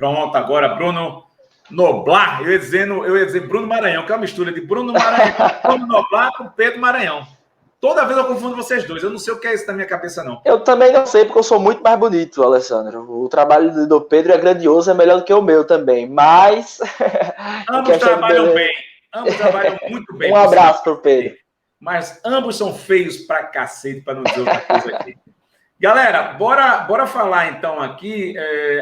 Pronto, agora Bruno Noblar. Eu ia dizer Bruno Maranhão, que é uma mistura de Bruno Maranhão, Bruno Noblar com Pedro Maranhão. Toda vez eu confundo vocês dois. Eu não sei o que é isso na minha cabeça, não. Eu também não sei, porque eu sou muito mais bonito, Alessandro. O trabalho do Pedro é grandioso, é melhor do que o meu também. Mas... Ambos trabalham bem. Ambos trabalham muito bem. Um abraço pro Pedro. Mas ambos são feios pra cacete, para não dizer outra coisa aqui. Galera, bora falar então aqui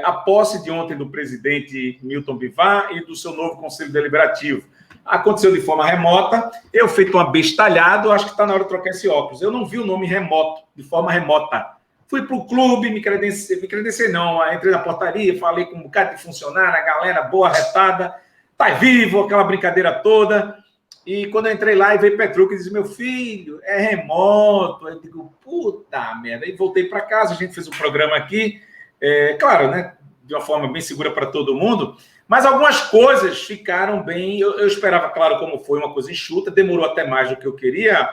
a posse de ontem do presidente Milton Bivar e do seu novo Conselho Deliberativo. Aconteceu de forma remota, eu feito uma bestalhado, acho que está na hora de trocar esse óculos. Eu não vi o nome remoto, de forma remota. Fui para o clube, me credenciei não, entrei na portaria, falei com um bocado de funcionário, a galera boa, retada, tá vivo, aquela brincadeira toda. E quando eu entrei lá e veio Petrucci e disse, meu filho, é remoto. Eu digo, puta merda. Aí voltei para casa, a gente fez um programa aqui, claro, né, de uma forma bem segura para todo mundo, mas algumas coisas ficaram bem... Eu esperava, claro, como foi, uma coisa enxuta, demorou até mais do que eu queria,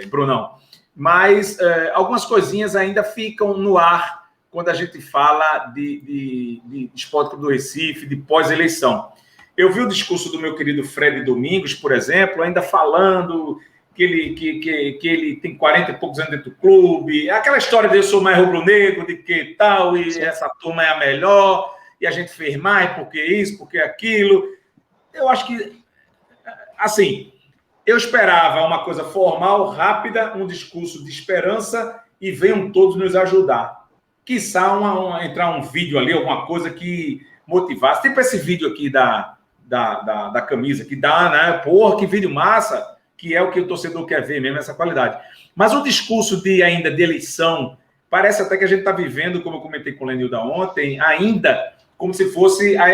Brunão, mas algumas coisinhas ainda ficam no ar quando a gente fala de Esporte Clube do Recife, de pós-eleição. Eu vi o discurso do meu querido Fred Domingos, por exemplo, ainda falando que ele tem 40 e poucos anos dentro do clube, aquela história de eu sou mais rubro-negro, de que tal, e essa turma é a melhor, e a gente fez mais, porque isso, porque aquilo. Eu acho que, assim, eu esperava uma coisa formal, rápida, um discurso de esperança, e venham todos nos ajudar. Quiçá entrar um vídeo ali, alguma coisa que motivasse. Tipo esse vídeo aqui da camisa, que dá, né? Porra, que vídeo massa, que é o que o torcedor quer ver mesmo, essa qualidade. Mas o discurso ainda de eleição, parece até que a gente está vivendo, como eu comentei com o Lenilda ontem, ainda como se fosse a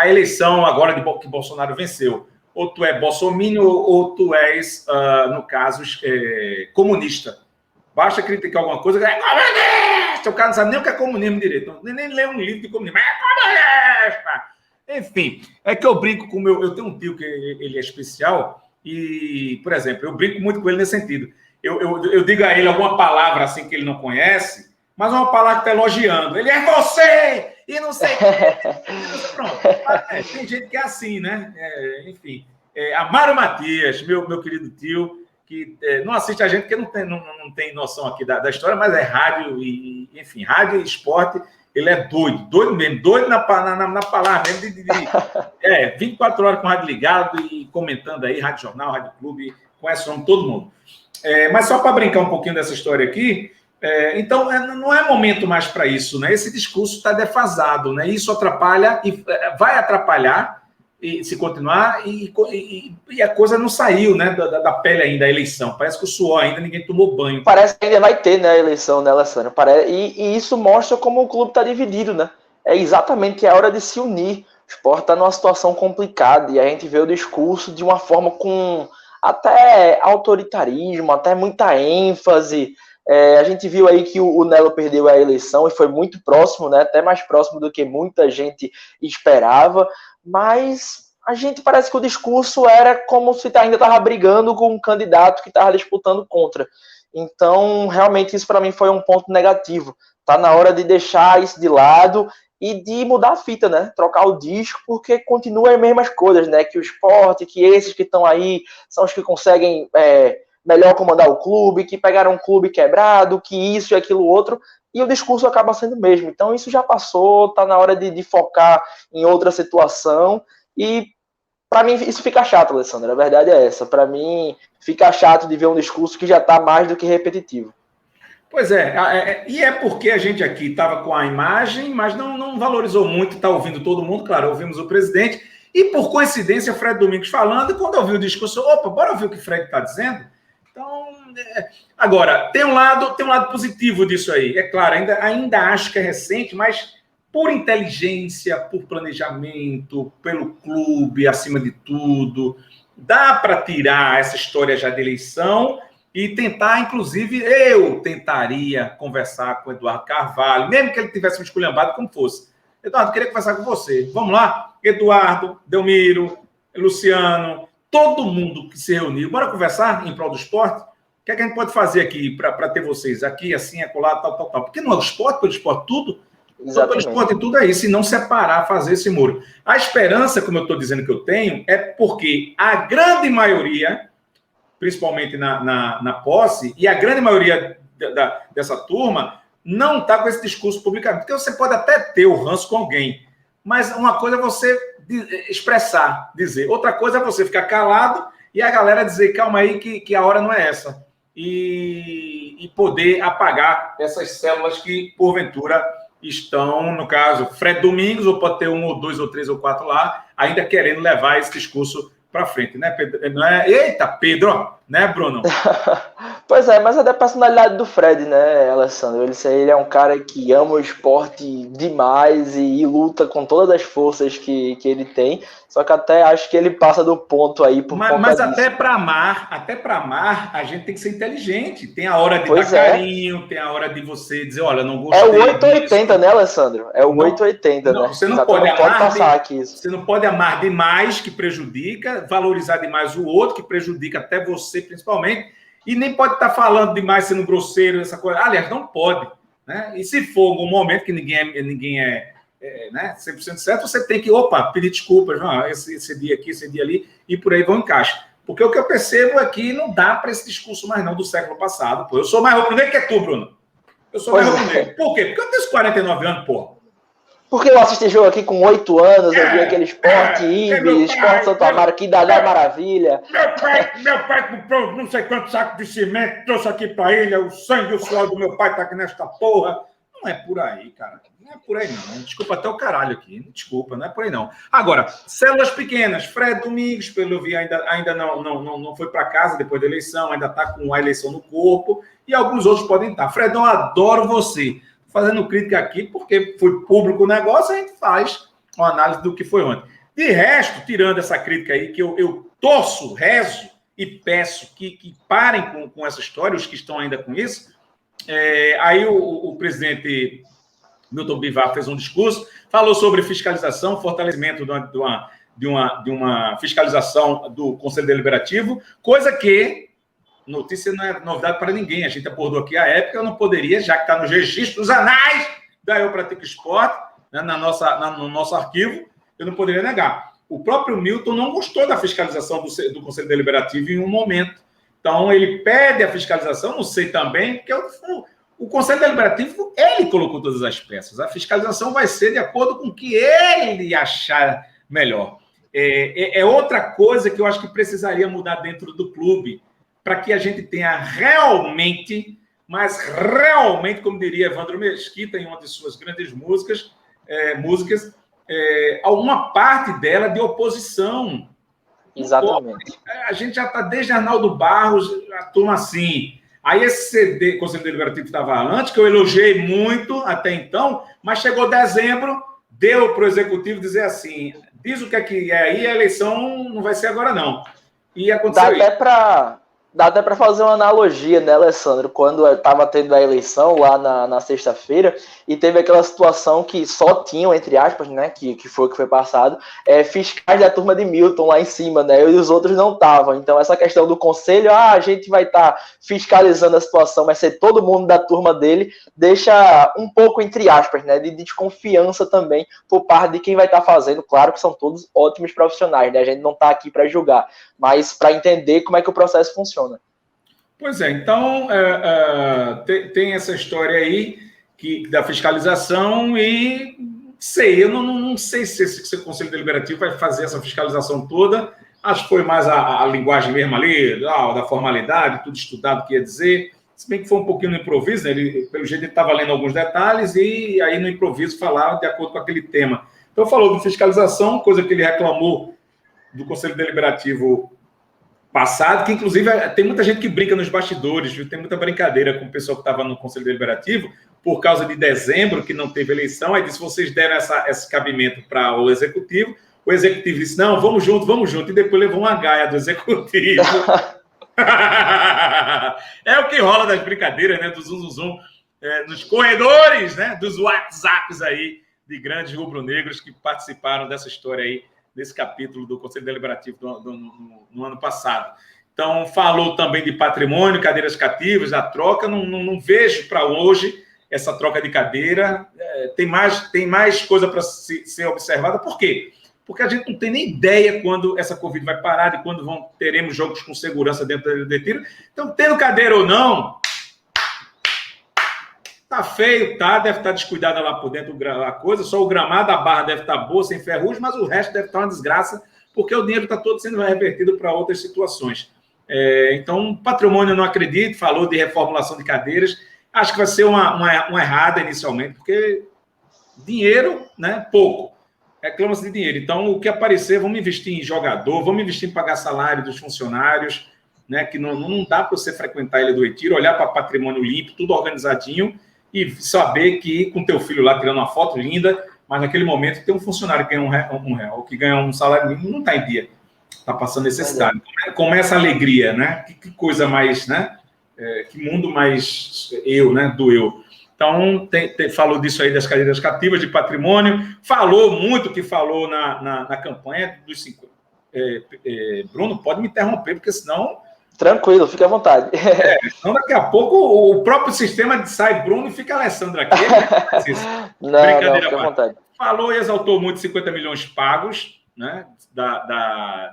eleição agora que Bolsonaro venceu. Ou tu é bolsominion, ou tu és, no caso, comunista. Basta criticar alguma coisa, é comunista! O cara não sabe nem o que é comunismo direito, nem lê um livro de comunismo, é comunista! Enfim, é que eu brinco com o meu... Eu tenho um tio que ele é especial e, por exemplo, eu brinco muito com ele nesse sentido. Eu digo a ele alguma palavra assim que ele não conhece, mas uma palavra que está elogiando. Ele é você! E não sei o que. Pronto. Tem gente que é assim, né? Enfim. Amaro Matias, meu querido tio, que não assiste a gente porque não tem noção aqui da história, mas é rádio e, enfim, rádio e esporte. Ele é doido mesmo, doido na palavra mesmo, 24 horas com o rádio ligado e comentando aí, Rádio Jornal, Rádio Clube, conhece o nome de todo mundo. Mas só para brincar um pouquinho dessa história aqui, então não é momento mais para isso, né? Esse discurso está defasado, né? Isso atrapalha e vai atrapalhar se continuar e a coisa não saiu, né, da pele ainda, a eleição. Parece que o suor ainda, ninguém tomou banho. Parece que ainda vai ter, né, a eleição, né, Alessandro? E isso mostra como o clube está dividido, né? É exatamente a hora de se unir. O Sport está numa situação complicada e a gente vê o discurso de uma forma com até autoritarismo, até muita ênfase. A gente viu aí que o Nelo perdeu a eleição e foi muito próximo, né? Até mais próximo do que muita gente esperava. Mas a gente parece que o discurso era como se ainda estava brigando com um candidato que estava disputando contra. Então, realmente, isso para mim foi um ponto negativo. Tá na hora de deixar isso de lado e de mudar a fita, né? Trocar o disco, porque continua as mesmas coisas, né? Que o esporte, que esses que estão aí são os que conseguem melhor comandar o clube, que pegaram um clube quebrado, que isso e aquilo outro, e o discurso acaba sendo o mesmo. Então isso já passou, tá na hora de focar em outra situação, e para mim isso fica chato, Alessandro, a verdade é essa. Para mim fica chato de ver um discurso que já tá mais do que repetitivo. Pois e é porque a gente aqui estava com a imagem, mas não valorizou muito, está ouvindo todo mundo, claro, ouvimos o presidente, e por coincidência, Fred Domingos falando, e quando eu ouvi o discurso, opa, bora ouvir o que o Fred está dizendo? Então, agora, tem um lado positivo disso aí. É claro, ainda acho que é recente, mas por inteligência, por planejamento, pelo clube, acima de tudo, dá para tirar essa história já de eleição e tentar, inclusive, eu tentaria conversar com o Eduardo Carvalho, mesmo que ele tivesse me esculhambado como fosse. Eduardo, queria conversar com você. Vamos lá? Eduardo, Delmiro, Luciano, todo mundo que se reuniu, bora conversar em prol do esporte? O que é que a gente pode fazer aqui para ter vocês aqui, assim, acolá, tal? Porque não é o esporte, pelo esporte tudo, O doutor Esporte tudo é isso, e não separar, fazer esse muro. A esperança, como eu estou dizendo que eu tenho, é porque a grande maioria, principalmente na posse, e a grande maioria dessa turma não está com esse discurso publicado. Porque você pode até ter o ranço com alguém, mas uma coisa é você expressar, dizer. Outra coisa é você ficar calado e a galera dizer, calma aí, que a hora não é essa. E poder apagar essas células que, porventura, estão, no caso, Fred Domingos, ou pode ter 1, ou 2, ou 3, ou 4 lá, ainda querendo levar esse discurso para frente, né, Pedro? Não é... Eita, Pedro, né, Bruno? Pois é, mas é da personalidade do Fred, né, Alessandro? Ele é um cara que ama o esporte demais e luta com todas as forças que ele tem, só que até acho que ele passa do ponto aí por conta mas disso. até para amar, a gente tem que ser inteligente. Tem a hora de dar carinho, tem a hora de você dizer, olha, não gostei. É o 880, né, Alessandro? É o 880, né? Você não pode você não pode amar demais, que prejudica, valorizar demais o outro, que prejudica até você, principalmente, e nem pode estar falando demais, sendo grosseiro, essa coisa. Aliás, não pode. Né? E se for algum momento que ninguém é né, 100% certo, você tem que, pedir desculpas, esse dia aqui, esse dia ali, e por aí vão encaixe. Porque o que eu percebo é que não dá para esse discurso mais não do século passado. Pô. Eu sou mais rubro-negro que tu, Bruno. Eu sou mais rubro-negro. Por quê? Porque eu tenho 49 anos, pô. Porque eu assisti jogo aqui com 8 anos, eu vi aquele Esporte Ibe, Esporte Santo Amaro, que dá maravilha. Meu pai comprou não sei quantos sacos de cimento, trouxe aqui para ele, o sangue e o suor do meu pai tá aqui nesta porra. Não é por aí, cara. Não é por aí, não. Desculpa até o caralho aqui. Desculpa, não é por aí, não. Agora, células pequenas. Fred Domingos, pelo eu vi, ainda não foi para casa depois da eleição, ainda está com a eleição no corpo, e alguns outros podem estar. Fredão, adoro você. Fazendo crítica aqui, porque foi público o negócio, a gente faz uma análise do que foi ontem. De resto, tirando essa crítica aí, que eu torço, rezo e peço que parem com essa história, os que estão ainda com isso. Aí o presidente Milton Bivar fez um discurso, falou sobre fiscalização, fortalecimento de uma fiscalização do Conselho Deliberativo, coisa que notícia não é novidade para ninguém. A gente abordou aqui a época, eu não poderia, já que está nos registros anais da Eu Pratico Esporte, né, no nosso arquivo, eu não poderia negar. O próprio Milton não gostou da fiscalização do Conselho Deliberativo em um momento. Então, ele pede a fiscalização, não sei também, porque o Conselho Deliberativo, ele colocou todas as peças. A fiscalização vai ser de acordo com o que ele achar melhor. É outra coisa que eu acho que precisaria mudar dentro do clube, para que a gente tenha realmente, mas realmente, como diria Evandro Mesquita em uma de suas grandes músicas, alguma parte dela de oposição. Exatamente. A gente já está desde Arnaldo Barros, a turma assim. Aí esse CD, Conselho Deliberativo, estava antes, que eu elogiei muito até então, mas chegou dezembro, deu para o Executivo dizer assim, diz o que é aí, a eleição não vai ser agora não. E aconteceu isso. Dá até para fazer uma analogia, né, Alessandro? Quando estava tendo a eleição lá na sexta-feira e teve aquela situação que só tinham, entre aspas, né, que foi o que foi passado, fiscais da turma de Milton lá em cima, né? E os outros não estavam. Então, essa questão do conselho, a gente vai estar fiscalizando a situação, vai ser todo mundo da turma dele, deixa um pouco, entre aspas, né, de desconfiança também por parte de quem vai estar fazendo. Claro que são todos ótimos profissionais, né? A gente não está aqui para julgar, mas para entender como é que o processo funciona. Pois é, então tem essa história aí da fiscalização e eu não sei se esse Conselho Deliberativo vai fazer essa fiscalização toda. Acho que foi mais a linguagem mesmo ali, da formalidade, tudo estudado que ia dizer. Se bem que foi um pouquinho no improviso, né? Pelo jeito ele estava lendo alguns detalhes e aí no improviso falava de acordo com aquele tema. Então falou de fiscalização, coisa que ele reclamou do Conselho Deliberativo passado, que inclusive tem muita gente que brinca nos bastidores, viu? Tem muita brincadeira com o pessoal que estava no Conselho Deliberativo, por causa de dezembro, que não teve eleição, aí disse, vocês deram esse cabimento para o Executivo disse, não, vamos junto, e depois levou uma gaia do Executivo. É o que rola das brincadeiras, né, do zum, nos corredores, né, dos WhatsApps aí, de grandes rubro-negros que participaram dessa história aí, nesse capítulo do Conselho Deliberativo no ano passado. Então, falou também de patrimônio, cadeiras cativas, a troca. Não vejo para hoje essa troca de cadeira. Tem mais coisa para ser observada. Por quê? Porque a gente não tem nem ideia quando essa Covid vai parar, de quando teremos jogos com segurança dentro do tiro. Então, tendo cadeira ou não, tá feio, tá? Deve estar descuidada lá por dentro a coisa. Só o gramado, a barra deve estar boa, sem ferrugem, mas o resto deve estar uma desgraça, porque o dinheiro está todo sendo revertido para outras situações. Então, patrimônio eu não acredito, falou de reformulação de cadeiras. Acho que vai ser uma errada inicialmente, porque dinheiro, né? Pouco. Reclama-se de dinheiro. Então, o que aparecer, vamos investir em jogador, vamos investir em pagar salário dos funcionários, né? Que não dá para você frequentar a Ilha do Retiro, olhar para patrimônio limpo, tudo organizadinho, e saber que com teu filho lá tirando uma foto linda, mas naquele momento tem um funcionário que ganha um real, que ganha um salário mínimo, não está em dia. Está passando necessidade. Começa a alegria, né? Que coisa mais, né? Que mundo mais né? Do eu. Então, falou disso aí das cadeiras cativas, de patrimônio, falou muito que falou na campanha dos 50. Bruno, pode me interromper, porque senão... Tranquilo, fica à vontade. Então, daqui a pouco, o próprio sistema sai Bruno e fica Alessandro aqui. Não, fica à vontade. Falou e exaltou muito 50 milhões pagos, né?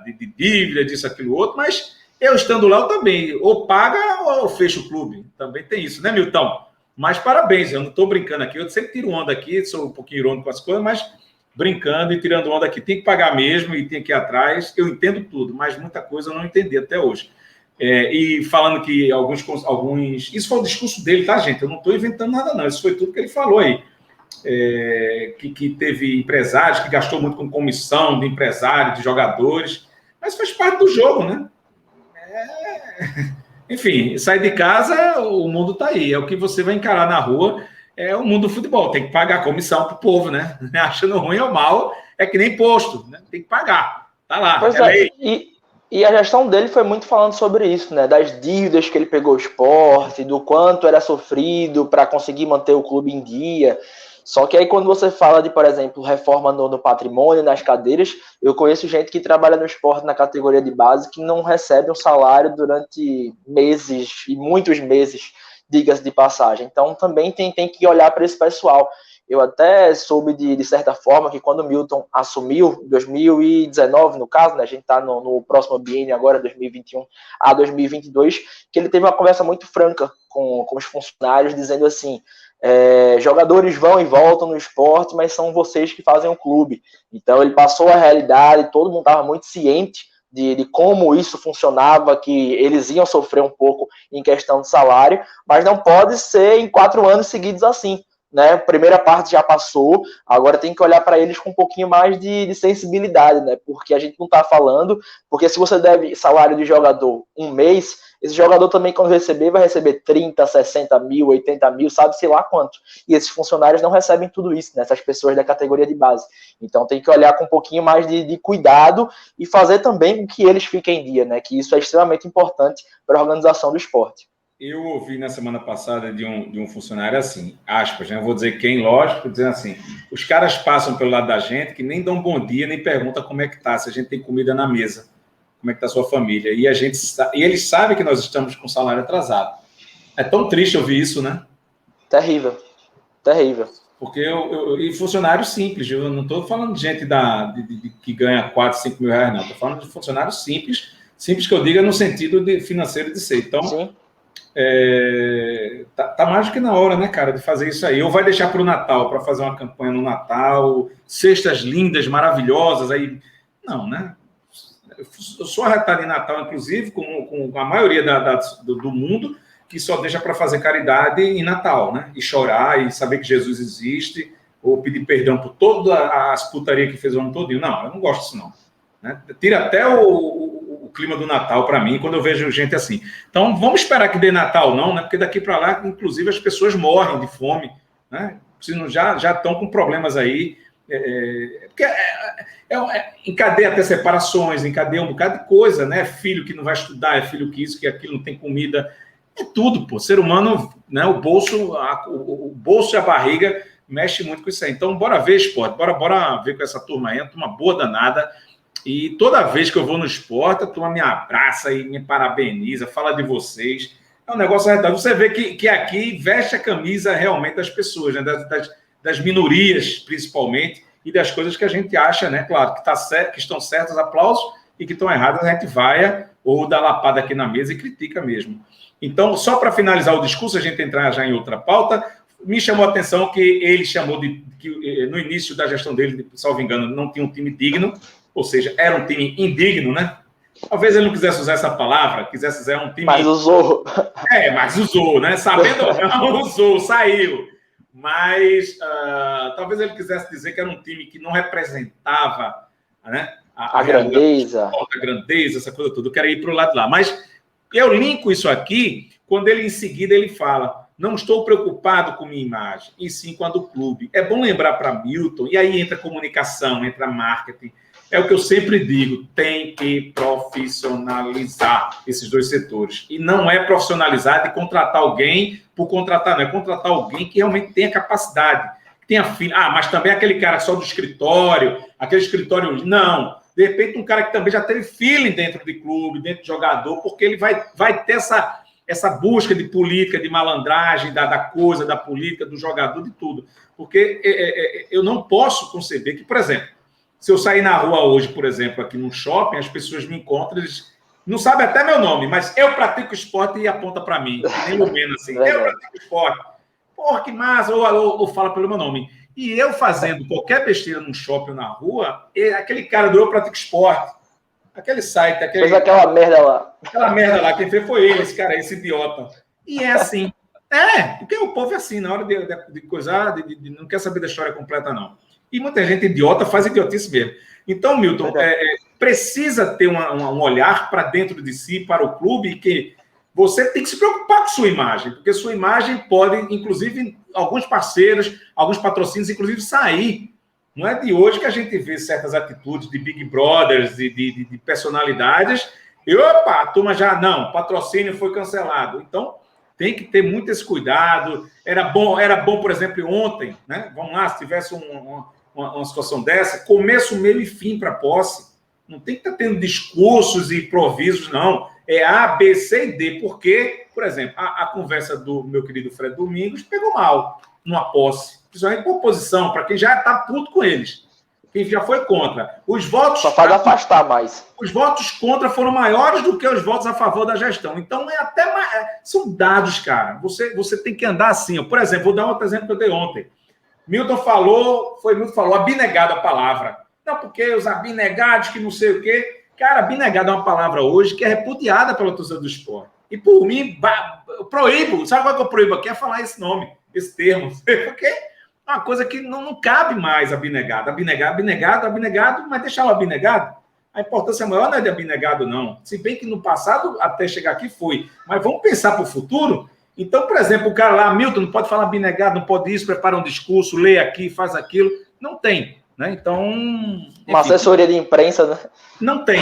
De dívida, disso, aquilo, outro, mas eu estando lá, eu também, ou paga ou fecha o clube. Também tem isso, né, Milton? Mas parabéns, eu não estou brincando aqui, eu sempre tiro onda aqui, sou um pouquinho irônico com as coisas, mas brincando e tirando onda aqui, tem que pagar mesmo e tem que ir atrás. Eu entendo tudo, mas muita coisa eu não entendi até hoje. E falando que alguns... Isso foi o discurso dele, tá, gente? Eu não estou inventando nada, não. Isso foi tudo que ele falou aí. Que teve empresários, que gastou muito com comissão de empresário, de jogadores, mas faz parte do jogo, né? Enfim, sai de casa, o mundo está aí. É o que você vai encarar na rua, é o mundo do futebol. Tem que pagar comissão para o povo, né? Achando ruim ou mal, é que nem imposto, né? Tem que pagar. Tá lá. Pois e a gestão dele foi muito falando sobre isso, né? Das dívidas que ele pegou o esporte, do quanto era sofrido para conseguir manter o clube em dia. Só que aí quando você fala de, por exemplo, reforma no patrimônio, nas cadeiras, eu conheço gente que trabalha no esporte na categoria de base que não recebe um salário durante meses, e muitos meses, diga-se de passagem. Então também tem que olhar para esse pessoal. Eu até soube de certa forma que quando o Milton assumiu, 2019 no caso, né, a gente está no próximo biênio agora, 2021 a 2022, que ele teve uma conversa muito franca com os funcionários, dizendo assim... jogadores vão e voltam no esporte, mas são vocês que fazem o clube. Então ele passou a realidade, todo mundo estava muito ciente de como isso funcionava, que eles iam sofrer um pouco em questão de salário, mas não pode ser em 4 anos seguidos assim, né? A primeira parte já passou, agora tem que olhar para eles com um pouquinho mais de sensibilidade, né? Porque a gente não está falando, porque se você deve salário de jogador um mês, esse jogador também, quando receber, vai receber 30, 60 mil, 80 mil, sabe, sei lá quanto. E esses funcionários não recebem tudo isso, né? Essas pessoas da categoria de base. Então tem que olhar com um pouquinho mais de cuidado e fazer também com que eles fiquem em dia, né? Que isso é extremamente importante para a organização do esporte. Eu ouvi na semana passada de um funcionário assim, aspas, né? Eu vou dizer quem, lógico, dizendo assim, os caras passam pelo lado da gente que nem dão bom dia, nem perguntam como é que tá, se a gente tem comida na mesa, como é que tá a sua família. E eles sabem que nós estamos com salário atrasado. É tão triste ouvir isso, né? Terrível. Porque e funcionário simples, eu não estou falando de gente que ganha 4, 5 mil reais, não. Estou falando de funcionário simples que eu diga no sentido financeiro de ser. Então, sim. Tá mais do que na hora, né, cara, de fazer isso aí. Ou vai deixar para o Natal, para fazer uma campanha no Natal, cestas lindas, maravilhosas, aí... Não, né? Eu sou arretado em Natal, inclusive, com a maioria do mundo, que só deixa para fazer caridade em Natal, né? E chorar, e saber que Jesus existe, ou pedir perdão por todas as putarias que fez o ano todinho. Não, eu não gosto disso, não. Né? Tira até o clima do Natal para mim, quando eu vejo gente assim. Então, vamos esperar que dê Natal, não, né? Porque daqui para lá, inclusive, as pessoas morrem de fome, né? Já estão com problemas aí. Porque encadeia até separações, encadeia um bocado de coisa, né? Filho que não vai estudar, é filho que isso, que aquilo, não tem comida. É tudo, pô. Ser humano, né? O bolso e a barriga mexe muito com isso aí. Então, bora ver esporte, bora ver com essa turma aí, uma turma boa danada. E toda vez que eu vou no esporte, a turma me abraça e me parabeniza, fala de vocês. É um negócio arretado. Você vê que aqui veste a camisa realmente das pessoas, né? Das minorias, principalmente, e das coisas que a gente acha, né? Claro, que estão certas, aplausos, e que estão erradas, a gente vai ou dá lapada aqui na mesa e critica mesmo. Então, só para finalizar o discurso, a gente entrar já em outra pauta, me chamou a atenção que ele chamou que no início da gestão dele, salvo engano, não tinha um time digno, ou seja, era um time indigno, né? Talvez ele não quisesse usar essa palavra, quisesse usar um time... Mas usou. Mas usou, né? Sabendo ou não, usou, saiu. Mas talvez ele quisesse dizer que era um time que não representava, né, a grandeza. A grandeza, essa coisa toda. Eu quero ir para o lado de lá. Mas eu linko isso aqui quando ele, em seguida, ele fala: não estou preocupado com minha imagem, e sim com a do clube. É bom lembrar para Milton, e aí entra comunicação, entra marketing. É o que eu sempre digo, tem que profissionalizar esses dois setores. E não é profissionalizar de contratar alguém por contratar, não. É contratar alguém que realmente tenha capacidade, que tenha filho. Mas também aquele cara só do escritório, aquele escritório... Não. De repente, um cara que também já teve feeling dentro de clube, dentro de jogador, porque ele vai ter essa busca de política, de malandragem, da coisa, da política, do jogador, de tudo. Porque eu não posso conceber que, por exemplo, se eu sair na rua hoje, por exemplo, aqui num shopping, as pessoas me encontram, eles não sabem até meu nome, mas eu pratico esporte e aponta para mim, nem Lumena, assim, eu pratico esporte. Porra, que massa, ou fala pelo meu nome. E eu fazendo qualquer besteira num shopping ou na rua, aquele cara do Eu Pratico Esporte, aquele site... Fez aquela merda lá. Aquela merda lá, quem fez foi ele, esse cara, esse idiota. E é assim. Porque o povo é assim, na hora de coisar, não quer saber da história completa, não. E muita gente idiota faz idiotice mesmo. Então, Milton, precisa ter um olhar para dentro de si, para o clube, que você tem que se preocupar com sua imagem, porque sua imagem pode, inclusive, alguns parceiros, alguns patrocínios, inclusive, sair. Não é de hoje que a gente vê certas atitudes de Big Brothers, de personalidades, e opa, a turma já, não, patrocínio foi cancelado. Então, tem que ter muito esse cuidado. Era bom, por exemplo, ontem, né? Vamos lá, se tivesse uma situação dessa, começo, meio e fim para a posse. Não tem que estar tendo discursos e improvisos, não. É A, B, C e D. Porque, por exemplo, a conversa do meu querido Fred Domingos pegou mal numa posse. Principalmente por oposição, para quem já está puto com eles. Quem já foi contra. Os votos... Só faz afastar mais. Os votos contra foram maiores do que os votos a favor da gestão. Então, são dados, cara. Você tem que andar assim. Por exemplo, vou dar outro exemplo que eu dei ontem. Milton falou, abnegado a palavra. Não, porque os abnegados que não sei o quê. Cara, abnegado é uma palavra hoje que é repudiada pela torcida do esporte. E por mim, eu proíbo. Sabe qual que eu proíbo aqui? É falar esse nome, esse termo. Porque é uma coisa que não cabe mais abnegado. Abnegado, mas deixar o abnegado. A importância maior não é de abnegado, não. Se bem que no passado, até chegar aqui, foi. Mas vamos pensar para o futuro. Então, por exemplo, o cara lá, Milton, não pode falar abnegado, não pode isso, prepara um discurso, lê aqui, faz aquilo. Não tem, né? Então... Enfim, uma assessoria de imprensa, né? Não tem.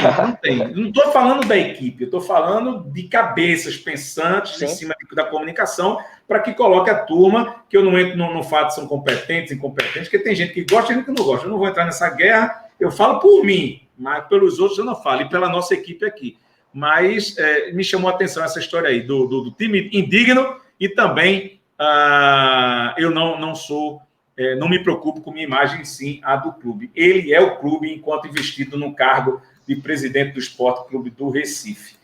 Não estou falando da equipe, eu estou falando de cabeças pensantes. Sim. Em cima da comunicação, para que coloque a turma, que eu não entro no fato de são competentes, incompetentes, porque tem gente que gosta e gente que não gosta. Eu não vou entrar nessa guerra, eu falo por mim, mas pelos outros eu não falo, e pela nossa equipe aqui. Mas me chamou a atenção essa história aí, do time indigno, e também eu não sou... não me preocupo com minha imagem, sim, a do clube. Ele é o clube enquanto investido no cargo de presidente do Esporte Clube do Recife.